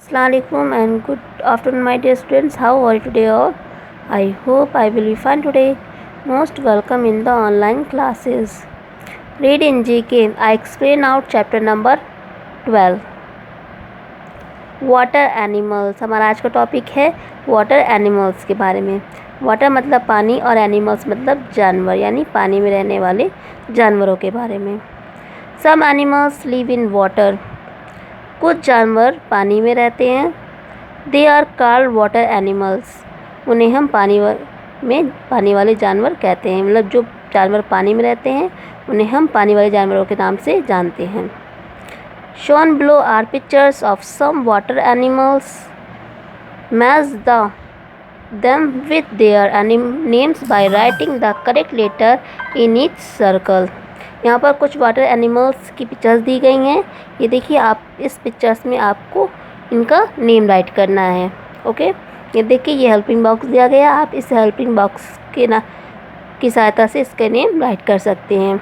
Assalamualaikum and good afternoon my dear students. How are you today all? I hope I will be fine today. Most welcome in the online classes. Read in GK. I explain out chapter number 12. Water animals. हमारा आज का topic है water animals के बारे में. Water मतलब पानी और एनिमल्स मतलब जानवर, यानी पानी में रहने वाले जानवरों के बारे में. Some animals live in water. कुछ जानवर पानी में रहते हैं. They are called water animals. उन्हें हम पानी वाले जानवर कहते हैं. मतलब जो जानवर पानी में रहते हैं उन्हें हम पानी वाले जानवरों के नाम से जानते हैं. Shown below are pictures of some water animals. Match them with their names by writing the correct letter in each circle. यहाँ पर कुछ वाटर एनिमल्स की पिक्चर्स दी गई हैं. ये देखिए, आप इस पिक्चर्स में आपको इनका नेम राइट करना है. ओके, ये देखिए, ये हेल्पिंग बॉक्स दिया गया. आप इस हेल्पिंग बॉक्स की सहायता से इसका नेम राइट कर सकते हैं.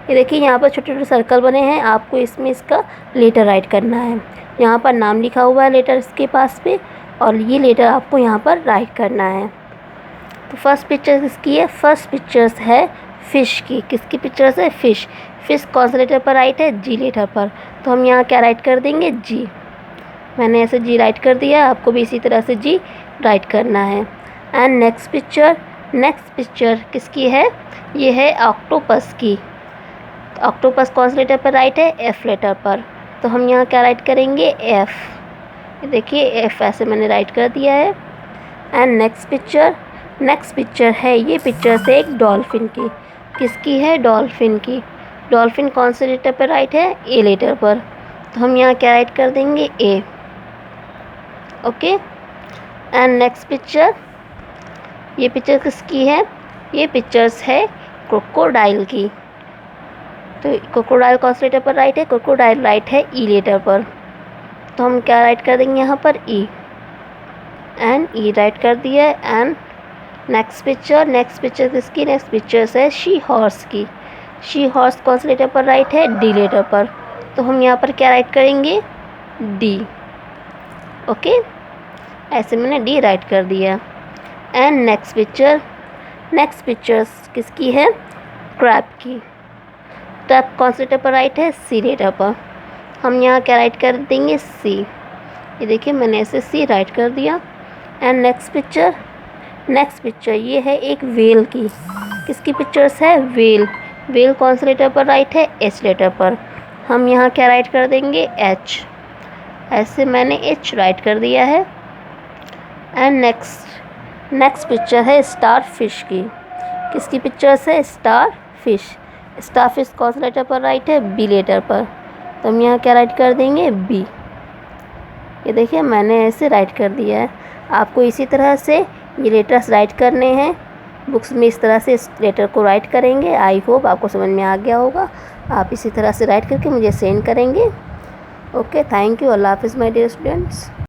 ये देखिए, यहाँ पर छोटे छोटे सर्कल बने हैं. आपको इसमें इसका लेटर राइट करना है. यहाँ पर नाम लिखा हुआ है लेटर इसके पास पे, और ये लेटर आपको यहाँ पर राइट करना है. तो फर्स्ट पिक्चर किसकी है? फर्स्ट पिक्चर्स है फ़िश की. किसकी पिक्चर्स है? फ़िश. फ़िश कौन सा लेटर पर राइट है? जी लेटर पर. तो हम यहाँ क्या राइट कर देंगे? जी. मैंने ऐसे जी राइट कर दिया. आपको भी इसी तरह से जी राइट करना है. एंड नेक्स्ट पिक्चर किसकी है? ये है ऑक्टोपस की. ऑक्टोपस कौन से लेटर पर राइट है? एफ़ लेटर पर. तो हम यहाँ क्या राइट करेंगे? एफ़. ये देखिए, एफ़ ऐसे मैंने राइट कर दिया है. एंड नेक्स्ट पिक्चर है, ये पिक्चर से एक डॉल्फिन की. किसकी है? डॉल्फिन की. डॉल्फिन कौन से लेटर पर राइट है? ए लेटर पर. तो हम यहाँ क्या राइट कर देंगे? ए. ओके. एंड नेक्स्ट पिक्चर, ये पिक्चर किसकी है? ये पिक्चर्स है क्रोकोडाइल की. तो क्रोकोडाइल कौन से लेटर पर राइट है? क्रोकोडाइल राइट है ई लेटर पर. तो हम क्या राइट कर देंगे यहाँ पर? ई. एंड ई राइट कर दिया है. एंड नेक्स्ट पिक्चर किसकी? नेक्स्ट पिक्चर्स है शी हॉर्स की. शी हॉर्स कौन से लेटर पर राइट है? डी लेटर पर. तो हम यहाँ पर क्या राइट करेंगे? डी. ओके, ऐसे मैंने डी राइट कर दिया. एंड नेक्स्ट पिक्चर्स किसकी है? क्रैब की. क्रैब कौन से लेटर पर राइट है? सी लेटर पर. हम यहाँ क्या राइट कर देंगे? सी. ये देखिए, मैंने ऐसे सी राइट कर दिया. एंड नेक्स्ट पिक्चर ये है एक वेल की. किसकी पिक्चर्स है? वेल. वेल कौन से लेटर पर राइट है? एच लेटर पर. हम यहाँ क्या राइट कर देंगे? एच. ऐसे मैंने एच राइट कर दिया है. एंड नेक्स्ट पिक्चर है स्टार फिश की. किसकी पिक्चर्स है? Star fish. स्टार फिश कौन से लेटर पर राइट है? बी लेटर पर. तो हम यहाँ क्या राइट कर देंगे? बी. ये देखिए, मैंने ऐसे राइट कर दिया है. आपको इसी तरह से ये लेटर्स राइट करने हैं. बुक्स में इस तरह से इस लेटर को राइट करेंगे. आई होप आपको समझ में आ गया होगा. आप इसी तरह से राइट करके मुझे सेंड करेंगे. Okay, thank you. अल्लाह हाफिज़ माय डियर स्टूडेंट्स.